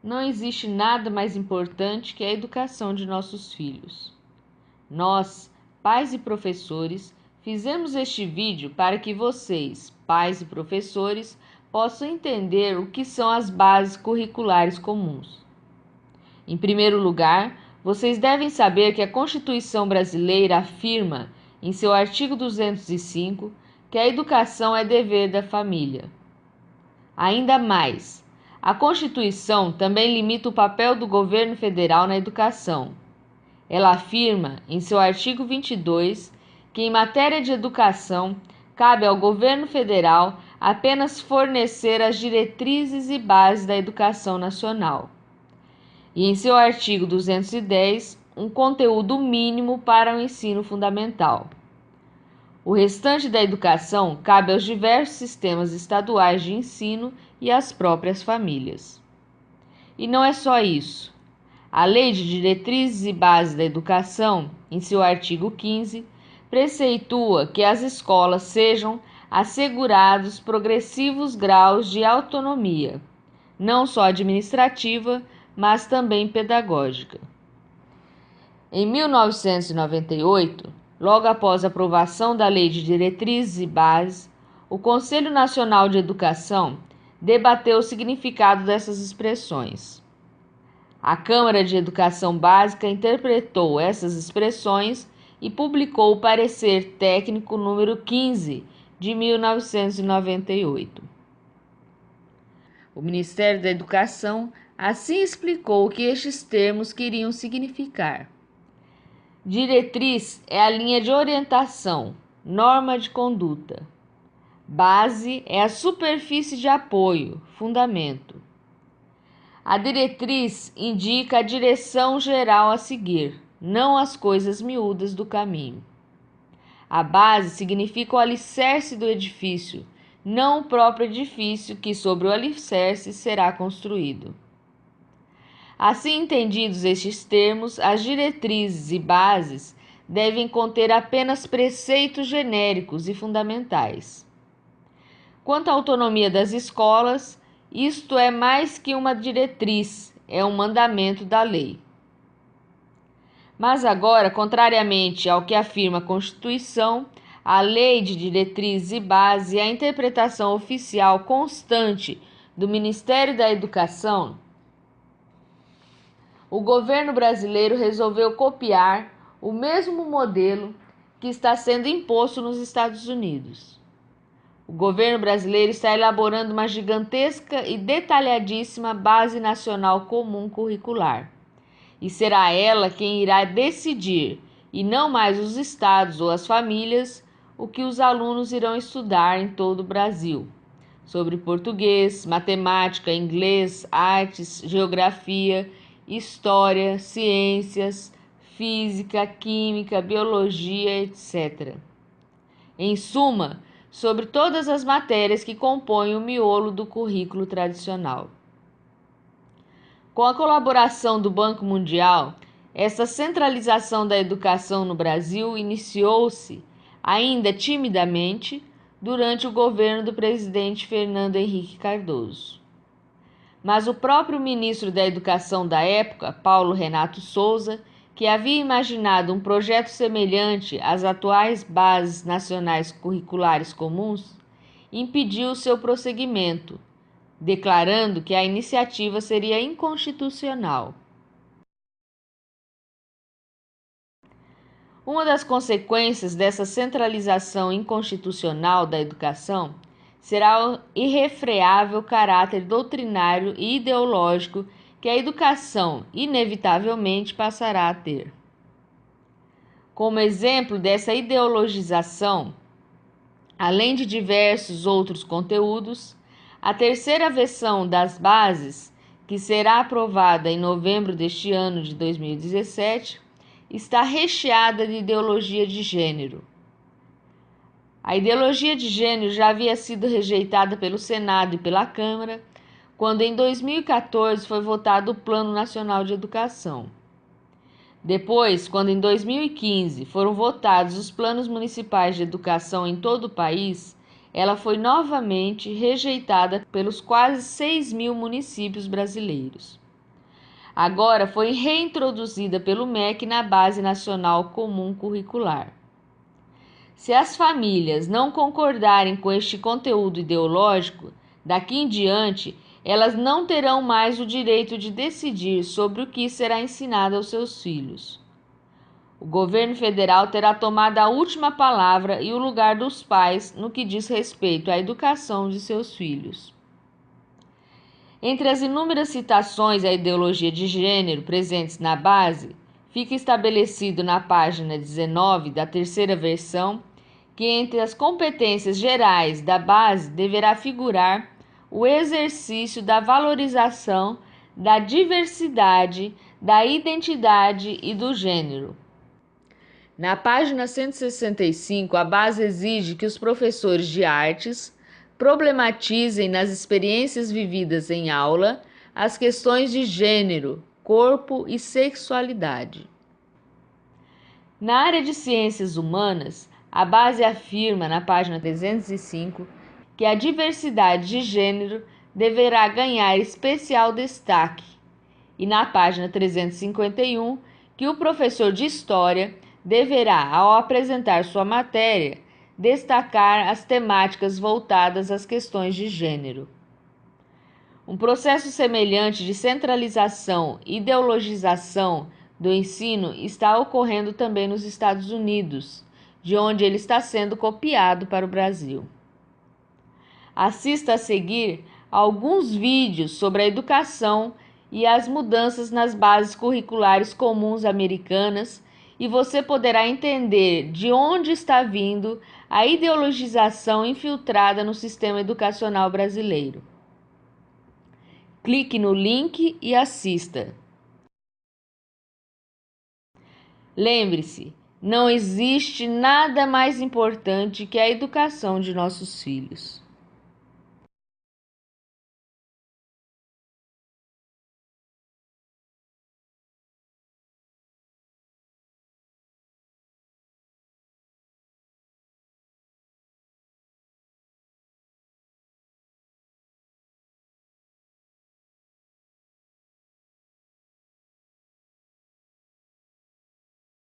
Não existe nada mais importante que a educação de nossos filhos. Nós, pais e professores, fizemos este vídeo para que vocês, pais e professores, possam entender o que são as bases curriculares comuns. Em primeiro lugar, vocês devem saber que a Constituição brasileira afirma, em seu artigo 205, que a educação é dever da família. Ainda mais, a Constituição também limita o papel do governo federal na educação. Ela afirma, em seu artigo 22, que em matéria de educação, cabe ao governo federal apenas fornecer as diretrizes e bases da educação nacional. E em seu artigo 210, um conteúdo mínimo para o ensino fundamental. O restante da educação cabe aos diversos sistemas estaduais de ensino e às próprias famílias. E não é só isso. A Lei de Diretrizes e Bases da Educação, em seu artigo 15, preceitua que as escolas sejam assegurados progressivos graus de autonomia, não só administrativa, mas também pedagógica. Em 1998, logo após a aprovação da Lei de Diretrizes e Bases, o Conselho Nacional de Educação debateu o significado dessas expressões. A Câmara de Educação Básica interpretou essas expressões e publicou o Parecer Técnico número 15 de 1998. O Ministério da Educação assim explicou o que estes termos queriam significar. Diretriz é a linha de orientação, norma de conduta. Base é a superfície de apoio, fundamento. A diretriz indica a direção geral a seguir, não as coisas miúdas do caminho. A base significa o alicerce do edifício, não o próprio edifício que sobre o alicerce será construído. Assim entendidos estes termos, as diretrizes e bases devem conter apenas preceitos genéricos e fundamentais. Quanto à autonomia das escolas, isto é mais que uma diretriz, é um mandamento da lei. Mas agora, contrariamente ao que afirma a Constituição, a Lei de Diretrizes e Bases e a interpretação oficial constante do Ministério da Educação, o governo brasileiro resolveu copiar o mesmo modelo que está sendo imposto nos Estados Unidos. O governo brasileiro está elaborando uma gigantesca e detalhadíssima Base Nacional Comum Curricular. E será ela quem irá decidir, e não mais os estados ou as famílias, o que os alunos irão estudar em todo o Brasil, sobre português, matemática, inglês, artes, geografia, história, ciências, física, química, biologia, etc. Em suma, sobre todas as matérias que compõem o miolo do currículo tradicional. Com a colaboração do Banco Mundial, essa centralização da educação no Brasil iniciou-se, ainda timidamente, durante o governo do presidente Fernando Henrique Cardoso. Mas o próprio ministro da Educação da época, Paulo Renato Souza, que havia imaginado um projeto semelhante às atuais bases nacionais curriculares comuns, impediu seu prosseguimento, declarando que a iniciativa seria inconstitucional. Uma das consequências dessa centralização inconstitucional da educação será o irrefreável caráter doutrinário e ideológico que a educação inevitavelmente passará a ter. Como exemplo dessa ideologização, além de diversos outros conteúdos, a terceira versão das bases, que será aprovada em novembro deste ano de 2017, está recheada de ideologia de gênero. A ideologia de gênero já havia sido rejeitada pelo Senado e pela Câmara, quando em 2014 foi votado o Plano Nacional de Educação. Depois, quando em 2015 foram votados os planos municipais de educação em todo o país, ela foi novamente rejeitada pelos quase 6.000 municípios brasileiros. agora foi reintroduzida pelo MEC na Base Nacional Comum Curricular. Se as famílias não concordarem com este conteúdo ideológico, daqui em diante, elas não terão mais o direito de decidir sobre o que será ensinado aos seus filhos. O governo federal terá tomado a última palavra e o lugar dos pais no que diz respeito à educação de seus filhos. Entre as inúmeras citações à ideologia de gênero presentes na base, fica estabelecido na página 19 da terceira versão que entre as competências gerais da base deverá figurar o exercício da valorização da diversidade, da identidade e do gênero. Na página 165, a base exige que os professores de artes problematizem nas experiências vividas em aula as questões de gênero, corpo e sexualidade. Na área de ciências humanas, a base afirma na página 305 que a diversidade de gênero deverá ganhar especial destaque e na página 351 que o professor de História deverá, ao apresentar sua matéria, destacar as temáticas voltadas às questões de gênero. Um processo semelhante de centralização e ideologização do ensino está ocorrendo também nos Estados Unidos, de onde ele está sendo copiado para o Brasil. Assista a seguir alguns vídeos sobre a educação e as mudanças nas bases curriculares comuns americanas e você poderá entender de onde está vindo a ideologização infiltrada no sistema educacional brasileiro. Clique no link e assista. Lembre-se, não existe nada mais importante que a educação de nossos filhos.